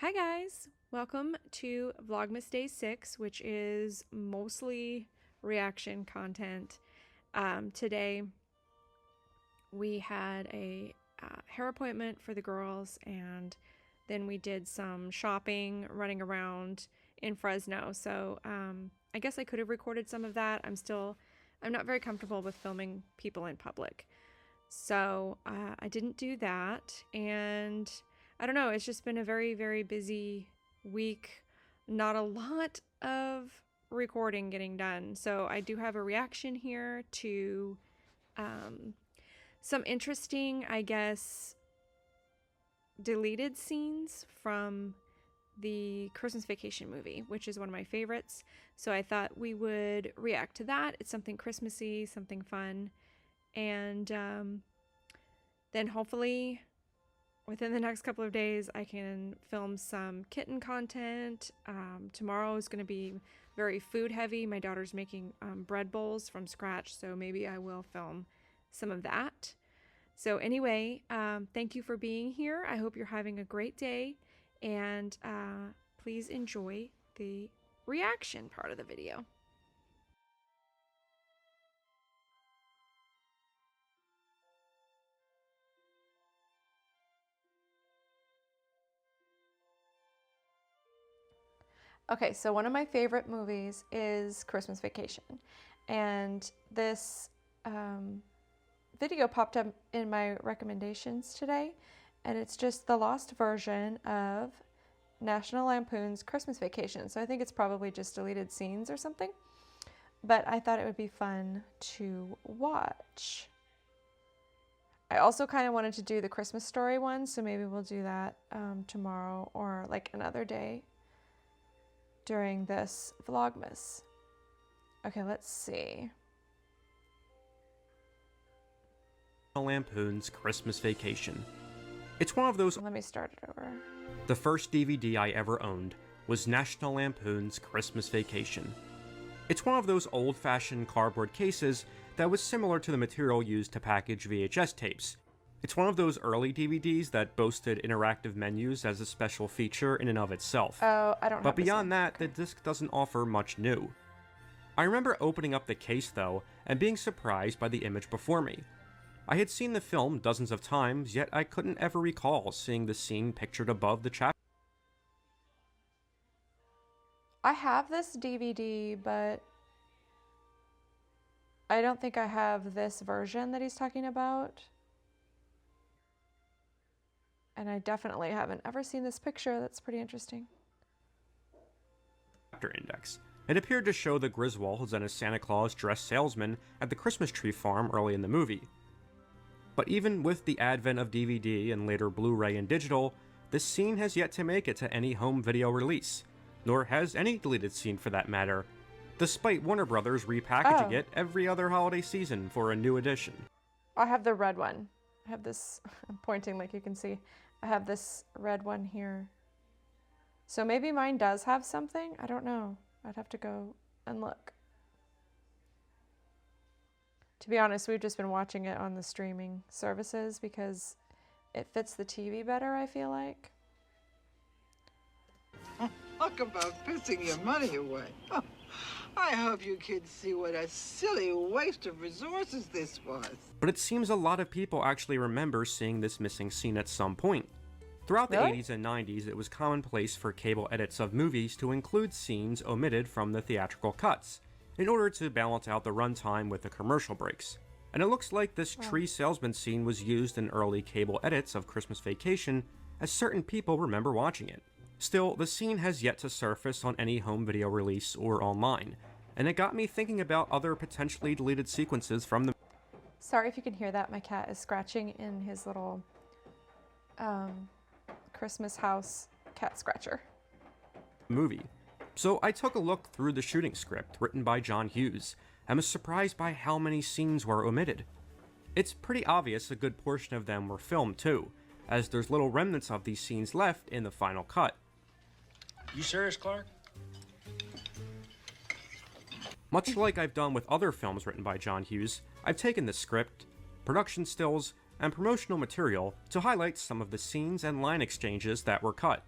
Hi guys, welcome to Vlogmas Day 6, which is mostly reaction content. Today we had a hair appointment for the girls, and then we did some shopping, running around in Fresno. So I guess I could have recorded some of that. I'm not very comfortable with filming people in public. So I didn't do that, and I don't know, it's just been a very, very busy week. Not a lot of recording getting done. So I do have a reaction here to some interesting, I guess, deleted scenes from the Christmas Vacation movie, which is one of my favorites. So I thought we would react to that. It's something Christmassy, something fun. And then hopefully within the next couple of days, I can film some kitten content. Tomorrow is going to be very food heavy. My daughter's making bread bowls from scratch, so maybe I will film some of that. So anyway, thank you for being here. I hope you're having a great day, and please enjoy the reaction part of the video. Okay, so one of my favorite movies is Christmas Vacation, and this video popped up in my recommendations today, and it's just the lost version of National Lampoon's Christmas Vacation. So I think it's probably just deleted scenes or something, but I thought it would be fun to watch. I also kind of wanted to do the Christmas Story one, so maybe we'll do that tomorrow or like another day during this Vlogmas. Okay, let's see. Lampoon's Christmas Vacation. It's one of those. Let me start it over. The first DVD I ever owned was National Lampoon's Christmas Vacation. It's one of those old-fashioned cardboard cases that was similar to the material used to package VHS tapes. It's one of those early DVDs that boasted interactive menus as a special feature in and of itself. Oh, I don't have But this beyond one. that, the disc doesn't offer much new. I remember opening up the case, though, and being surprised by the image before me. I had seen the film dozens of times, yet I couldn't ever recall seeing the scene pictured above the chapter. I have this DVD, but I don't think I have this version that he's talking about. And I definitely haven't ever seen this picture. That's pretty interesting. Index. It appeared to show the Griswolds and a Santa Claus dressed salesman at the Christmas tree farm early in the movie. But even with the advent of DVD and later Blu-ray and digital, this scene has yet to make it to any home video release, nor has any deleted scene for that matter, despite Warner Brothers repackaging it every other holiday season for a new edition. I have the red one. I have this, I'm pointing like you can see. I have this red one here. So maybe mine does have something? I don't know. I'd have to go and look. To be honest, we've just been watching it on the streaming services because it fits the TV better, I feel like. Talk about pissing your money away. Oh, I hope you kids see what a silly waste of resources this was. But it seems a lot of people actually remember seeing this missing scene at some point. Throughout the Really? 80s and 90s, it was commonplace for cable edits of movies to include scenes omitted from the theatrical cuts, in order to balance out the runtime with the commercial breaks. And it looks like this tree salesman scene was used in early cable edits of Christmas Vacation, as certain people remember watching it. Still, the scene has yet to surface on any home video release or online, and it got me thinking about other potentially deleted sequences from the Sorry if you can hear that. My cat is scratching in his little Christmas house cat scratcher. movie. So I took a look through the shooting script written by John Hughes, and was surprised by how many scenes were omitted. It's pretty obvious a good portion of them were filmed too, as there's little remnants of these scenes left in the final cut. You serious, Clark? Much like I've done with other films written by John Hughes, I've taken the script, production stills, and promotional material to highlight some of the scenes and line exchanges that were cut.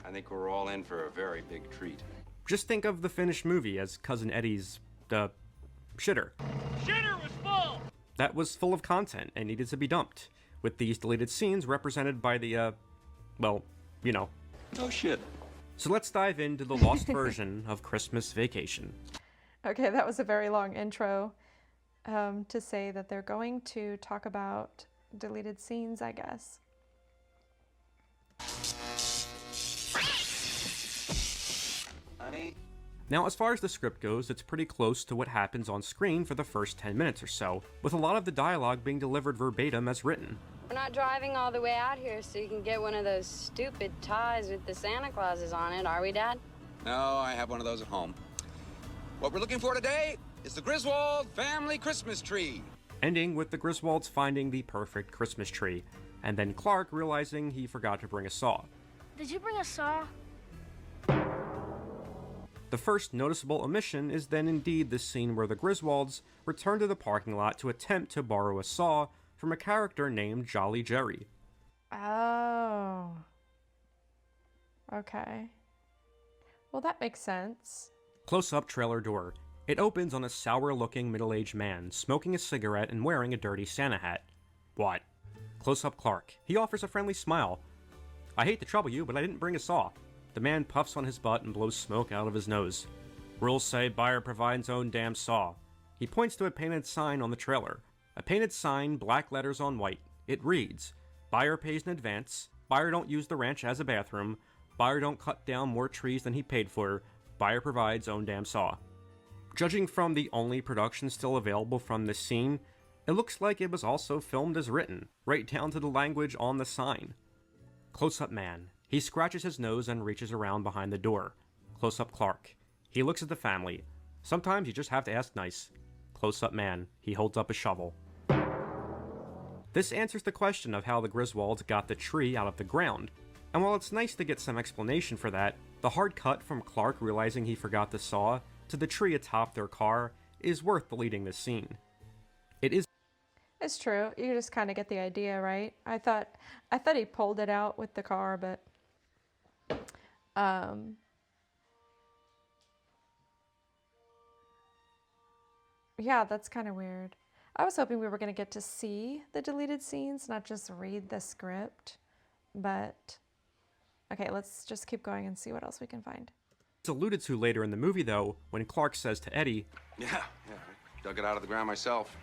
I think we're all in for a very big treat. Just think of the finished movie as Cousin Eddie's, shitter. Shitter was full! That was full of content and needed to be dumped, with these deleted scenes represented by the, well, you know. No shit. So let's dive into the lost version of Christmas Vacation. Okay, that was a very long intro to say that they're going to talk about deleted scenes, I guess. Now, as far as the script goes, it's pretty close to what happens on screen for the first 10 minutes or so, with a lot of the dialogue being delivered verbatim as written. We're not driving all the way out here so you can get one of those stupid ties with the Santa Clauses on it, are we, Dad? No, I have one of those at home. What we're looking for today is the Griswold family Christmas tree. Ending with the Griswolds finding the perfect Christmas tree, and then Clark realizing he forgot to bring a saw. Did you bring a saw? The first noticeable omission is then indeed the scene where the Griswolds return to the parking lot to attempt to borrow a saw from a character named Jolly Jerry. Oh. Okay. Well, that makes sense. Close-up trailer door. It opens on a sour-looking middle-aged man, smoking a cigarette and wearing a dirty Santa hat. What? Close-up Clark. He offers a friendly smile. I hate to trouble you, but I didn't bring a saw. The man puffs on his butt and blows smoke out of his nose. Rules say buyer provides own damn saw. He points to a painted sign on the trailer. A painted sign, black letters on white. It reads, buyer pays in advance, buyer don't use the ranch as a bathroom, buyer don't cut down more trees than he paid for, buyer provides own damn saw. Judging from the only production still available from this scene, it looks like it was also filmed as written, right down to the language on the sign. Close-up man. He scratches his nose and reaches around behind the door. Close-up Clark. He looks at the family. Sometimes you just have to ask nice. Close-up man. He holds up a shovel. This answers the question of how the Griswolds got the tree out of the ground. And while it's nice to get some explanation for that, the hard cut from Clark realizing he forgot the saw to the tree atop their car is worth deleting this scene. It is. It's true. You just kind of get the idea, right? I thought he pulled it out with the car, but yeah, that's kind of weird. I was hoping we were going to get to see the deleted scenes, not just read the script. But okay, let's just keep going and see what else we can find. It's alluded to later in the movie, though, when Clark says to Eddie, Yeah, I dug it out of the ground myself.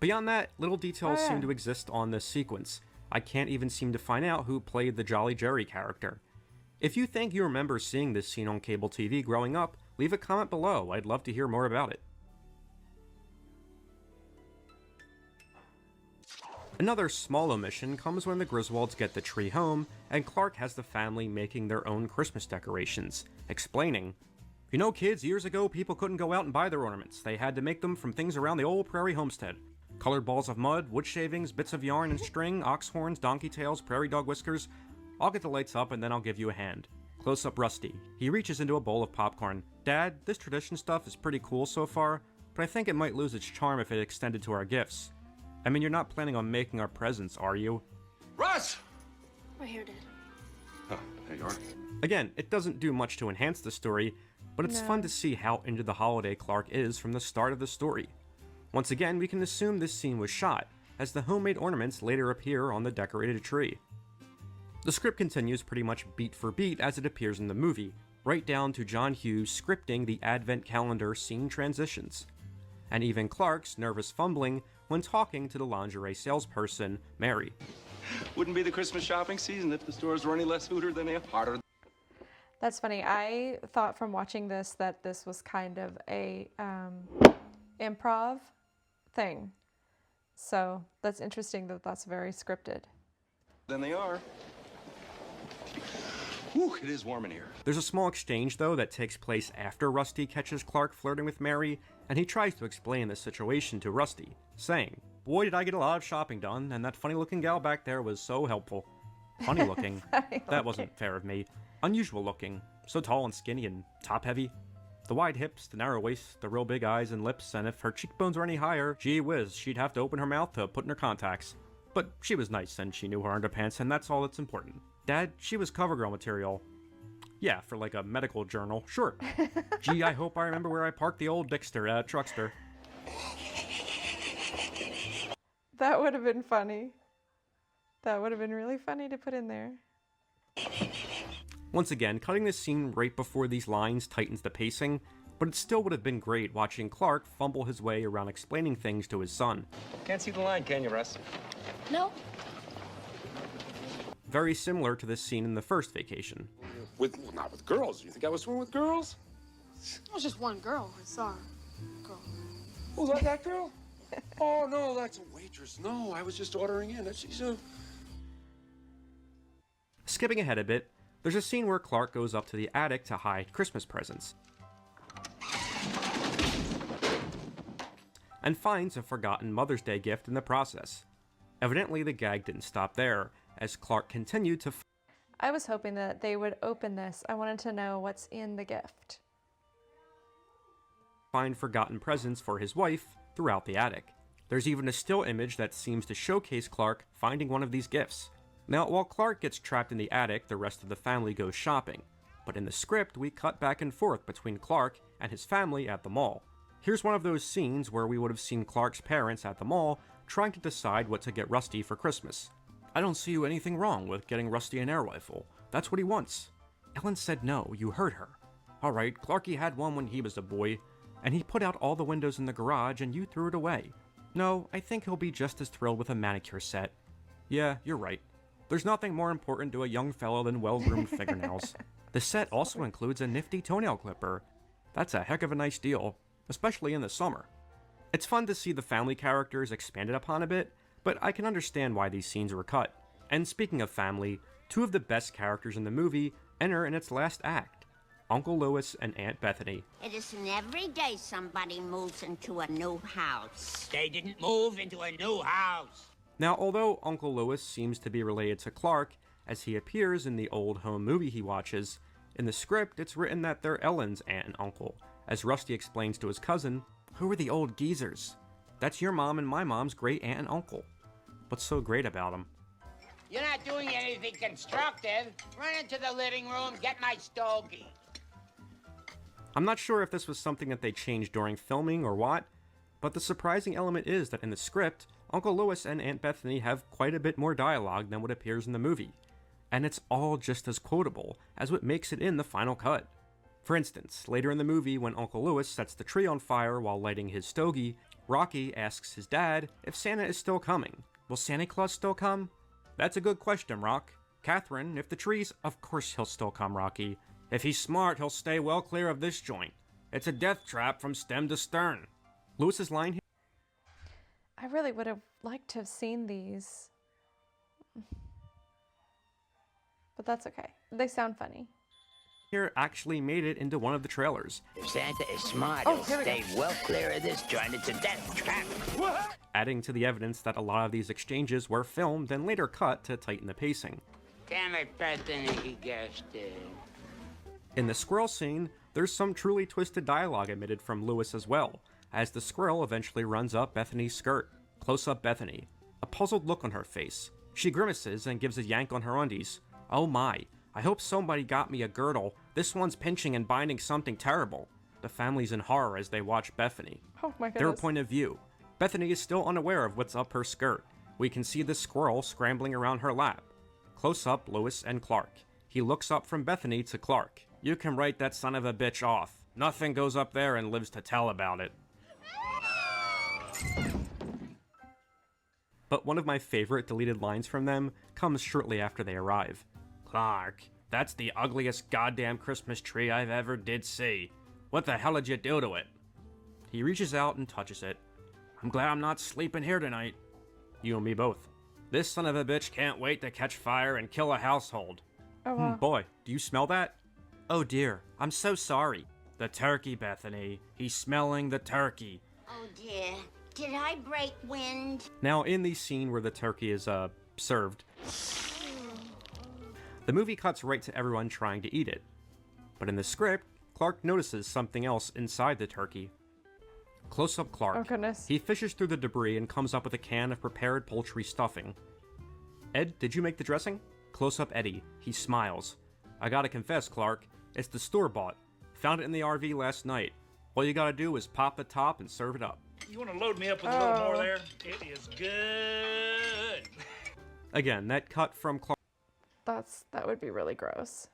beyond that, little details seem to exist on this sequence. I can't even seem to find out who played the Jolly Jerry character. If you think you remember seeing this scene on cable TV growing up, leave a comment below. I'd love to hear more about it. Another small omission comes when the Griswolds get the tree home, and Clark has the family making their own Christmas decorations, explaining, you know kids, years ago people couldn't go out and buy their ornaments. They had to make them from things around the old prairie homestead. Colored balls of mud, wood shavings, bits of yarn and string, ox horns, donkey tails, prairie dog whiskers. I'll get the lights up and then I'll give you a hand. Close up Rusty. He reaches into a bowl of popcorn. Dad, this tradition stuff is pretty cool so far, but I think it might lose its charm if it extended to our gifts. I mean, you're not planning on making our presents, are you? Russ! Right here, Dad. Oh, there you are. Again, it doesn't do much to enhance the story, but it's fun to see how into the holiday Clark is from the start of the story. Once again, we can assume this scene was shot, as the homemade ornaments later appear on the decorated tree. The script continues pretty much beat for beat as it appears in the movie, right down to John Hughes scripting the advent calendar scene transitions. And even Clark's nervous fumbling when talking to the lingerie salesperson, Mary. Wouldn't be the Christmas shopping season if the stores were any less hooter than they are. That's funny. I thought from watching this that this was kind of a improv thing. So that's interesting that that's very scripted. Than they are. Whew, it is warm in here. There's a small exchange, though, that takes place after Rusty catches Clark flirting with Mary, and he tries to explain the situation to Rusty, saying, boy, did I get a lot of shopping done, and that funny-looking gal back there was so helpful. Funny-looking? That wasn't fair of me. Unusual-looking. So tall and skinny and top-heavy. The wide hips, the narrow waist, the real big eyes and lips, and if her cheekbones were any higher, gee whiz, she'd have to open her mouth to put in her contacts. But she was nice, and she knew her underpants, and that's all that's important. Dad, she was CoverGirl material. Yeah, for like a medical journal, sure. Gee, I hope I remember where I parked the old truckster. That would have been funny. That would have been really funny to put in there. Once again, cutting this scene right before these lines tightens the pacing, but it still would have been great watching Clark fumble his way around explaining things to his son. Can't see the line, can you, Russ? No. Very similar to this scene in the first vacation. Not with girls. You think I was swimming with girls? It was just one girl. I saw her. Girl. Was that girl? Oh, no, that's a waitress. No, I was just ordering in. She's a... Skipping ahead a bit, there's a scene where Clark goes up to the attic to hide Christmas presents. And finds a forgotten Mother's Day gift in the process. Evidently, the gag didn't stop there, as Clark continued to I was hoping that they would open this. I wanted to know what's in the gift. find forgotten presents for his wife throughout the attic. There's even a still image that seems to showcase Clark finding one of these gifts. Now, while Clark gets trapped in the attic, the rest of the family goes shopping. But in the script, we cut back and forth between Clark and his family at the mall. Here's one of those scenes where we would have seen Clark's parents at the mall trying to decide what to get Rusty for Christmas. I don't see anything wrong with getting Rusty an air rifle. That's what he wants. Ellen said no, you heard her. Alright, Clarky had one when he was a boy, and he put out all the windows in the garage and you threw it away. No, I think he'll be just as thrilled with a manicure set. Yeah, you're right. There's nothing more important to a young fellow than well-groomed fingernails. The set also includes a nifty toenail clipper. That's a heck of a nice deal, especially in the summer. It's fun to see the family characters expanded upon a bit, but I can understand why these scenes were cut. And speaking of family, two of the best characters in the movie enter in its last act, Uncle Lewis and Aunt Bethany. It isn't every day somebody moves into a new house. They didn't move into a new house. Now, although Uncle Lewis seems to be related to Clark, as he appears in the old home movie he watches, in the script it's written that they're Ellen's aunt and uncle. As Rusty explains to his cousin, who are the old geezers? That's your mom and my mom's great aunt and uncle. What's so great about them? You're not doing anything constructive. Run into the living room, get my stogie. I'm not sure if this was something that they changed during filming or what, but the surprising element is that in the script, Uncle Lewis and Aunt Bethany have quite a bit more dialogue than what appears in the movie, and it's all just as quotable as what makes it in the final cut. For instance, later in the movie when Uncle Lewis sets the tree on fire while lighting his stogie, Rocky asks his dad if Santa is still coming. Will Santa Claus still come? That's a good question, Rock. Catherine, if the tree's... Of course he'll still come, Rocky. If he's smart, he'll stay well clear of this joint. It's a death trap from stem to stern. Lewis's line here... I really would have liked to have seen these. But that's okay. They sound funny. Here actually made it into one of the trailers. If Santa is smart, he'll stay well clear of this joint. It's a death trap. Adding to the evidence that a lot of these exchanges were filmed and later cut to tighten the pacing. Damn it, Bethany, he guessed it. In the squirrel scene, there's some truly twisted dialogue emitted from Lewis as well, as the squirrel eventually runs up Bethany's skirt. Close up Bethany. A puzzled look on her face. She grimaces and gives a yank on her undies. Oh my, I hope somebody got me a girdle. This one's pinching and binding something terrible. The family's in horror as they watch Bethany. Oh my goodness. Their point of view. Bethany is still unaware of what's up her skirt. We can see the squirrel scrambling around her lap. Close up Lewis and Clark. He looks up from Bethany to Clark. You can write that son of a bitch off. Nothing goes up there and lives to tell about it. But one of my favorite deleted lines from them comes shortly after they arrive. Clark, that's the ugliest goddamn Christmas tree I've ever did see. What the hell did you do to it? He reaches out and touches it. I'm glad I'm not sleeping here tonight. You and me both. This son of a bitch can't wait to catch fire and kill a household. Oh, wow. Boy, do you smell that? Oh dear, I'm so sorry. The turkey, Bethany. He's smelling the turkey. Oh dear, did I break wind? Now, in the scene where the turkey is, served, the movie cuts right to everyone trying to eat it. But in the script, Clark notices something else inside the turkey. Close up Clark. Oh goodness. He fishes through the debris and comes up with a can of prepared poultry stuffing. Ed, did you make the dressing? Close up Eddie. He smiles. I gotta confess, Clark, it's the store-bought. Found it in the RV last night. All you gotta do is pop the top and serve it up. You want to load me up with a little more there? It is good. Again, that cut from Clark. That would be really gross.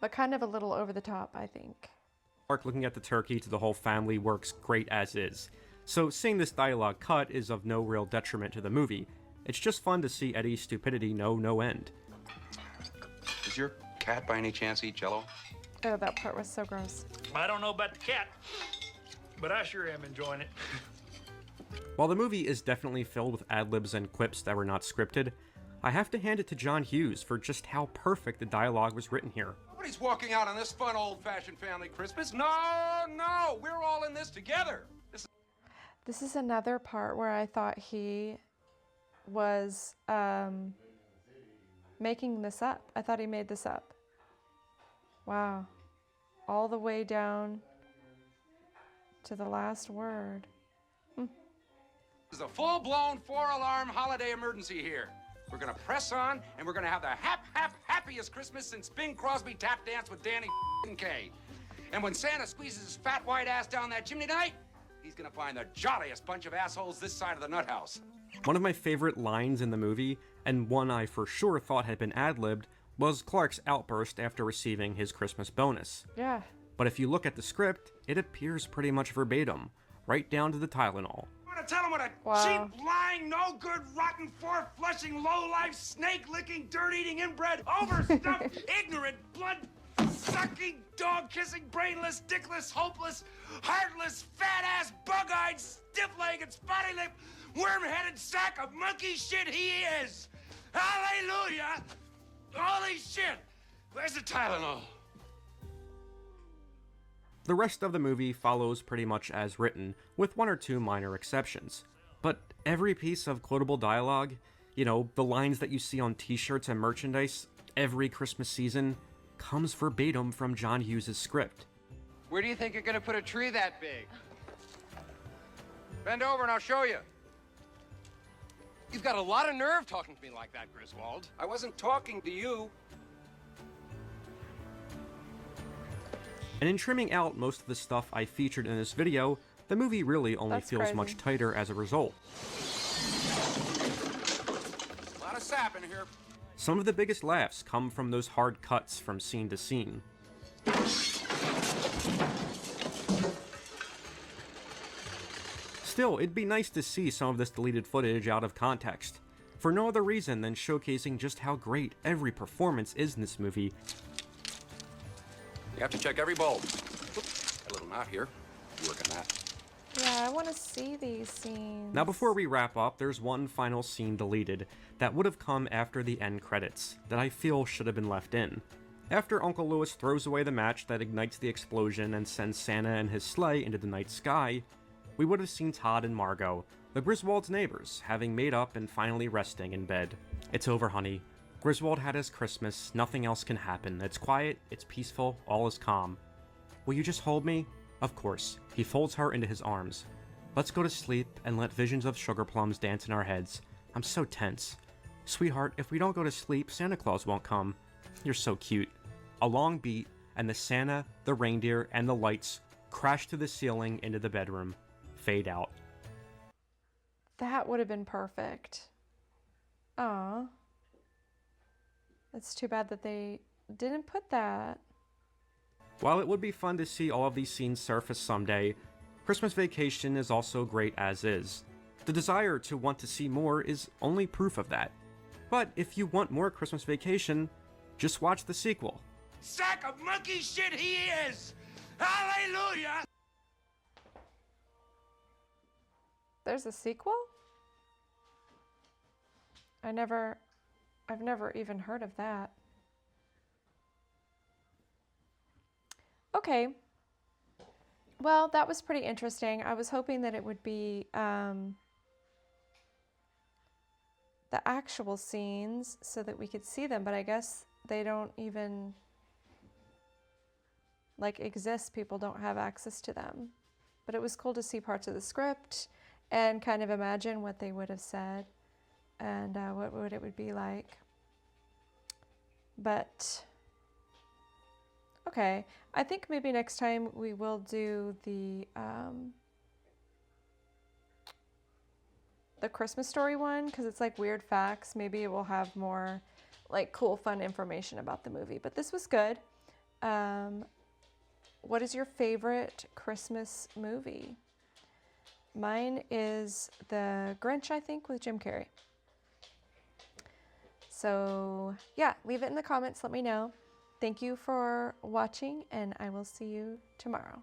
But kind of a little over the top, I think. Clark looking at the turkey to the whole family works great as is. So seeing this dialogue cut is of no real detriment to the movie. It's just fun to see Eddie's stupidity know no end. Does your cat by any chance eat Jell-O? Oh, that part was so gross. I don't know about the cat, but I sure am enjoying it. While the movie is definitely filled with ad-libs and quips that were not scripted, I have to hand it to John Hughes for just how perfect the dialogue was written here. Nobody's walking out on this fun old-fashioned family Christmas. No, no, we're all in this together. This is another part where I thought he was making this up. I thought he made this up. Wow. All the way down to the last word. This is a full-blown 4-alarm holiday emergency here. We're gonna press on, and we're gonna have the happiest Christmas since Bing Crosby tap danced with Danny Kaye. And when Santa squeezes his fat white ass down that chimney tonight, he's gonna find the jolliest bunch of assholes this side of the nut house. One of my favorite lines in the movie, and one I for sure thought had been ad-libbed, was Clark's outburst after receiving his Christmas bonus. Yeah. But if you look at the script, it appears pretty much verbatim, right down to the Tylenol. I'm gonna tell him what a cheap, lying, no-good, rotten, four-flushing, low-life, snake-licking, dirt-eating, inbred, overstuffed, ignorant, blood-sucking, dog-kissing, brainless, dickless, hopeless, heartless, fat-ass, bug-eyed, stiff-legged, spotty-lipped, worm-headed sack of monkey shit he is! Hallelujah! Holy shit! Where's the Tylenol? The rest of the movie follows pretty much as written, with one or two minor exceptions. But every piece of quotable dialogue, you know, the lines that you see on t-shirts and merchandise every Christmas season, comes verbatim from John Hughes' script. Where do you think you're gonna put a tree that big? Bend over and I'll show you. You've got a lot of nerve talking to me like that, Griswold. I wasn't talking to you. And in trimming out most of the stuff I featured in this video, the movie really only feels much tighter as a result. A lot of sap in here. Some of the biggest laughs come from those hard cuts from scene to scene. Still, it'd be nice to see some of this deleted footage out of context, for no other reason than showcasing just how great every performance is in this movie. You have to check every bulb. A little knot here. Work on that. Yeah, I want to see these scenes. Now before we wrap up, there's one final scene deleted that would have come after the end credits that I feel should have been left in. After Uncle Lewis throws away the match that ignites the explosion and sends Santa and his sleigh into the night sky, we would have seen Todd and Margot, the Griswolds' neighbors, having made up and finally resting in bed. It's over, honey. Griswold had his Christmas, nothing else can happen. It's quiet, it's peaceful, all is calm. Will you just hold me? Of course. He folds her into his arms. Let's go to sleep and let visions of sugar plums dance in our heads. I'm so tense. Sweetheart, if we don't go to sleep, Santa Claus won't come. You're so cute. A long beat, and the Santa, the reindeer, and the lights crash to the ceiling into the bedroom. Fade out. That would have been perfect. Aw. It's too bad that they didn't put that. While it would be fun to see all of these scenes surface someday, Christmas Vacation is also great as is. The desire to want to see more is only proof of that. But if you want more Christmas Vacation, just watch the sequel. Sack of monkey shit he is! Hallelujah! There's a sequel? I've never even heard of that. Okay. Well, that was pretty interesting. I was hoping that it would be the actual scenes so that we could see them, but I guess they don't even exist. People don't have access to them. But it was cool to see parts of the script and kind of imagine what they would have said. and what it would be like. But okay, I think maybe next time we will do the Christmas Story one, because it's like weird facts. Maybe it will have more like cool, fun information about the movie. But this was good. What is your favorite Christmas movie? Mine is The Grinch, I think, with Jim Carrey. So yeah, leave it in the comments. Let me know. Thank you for watching, and I will see you tomorrow.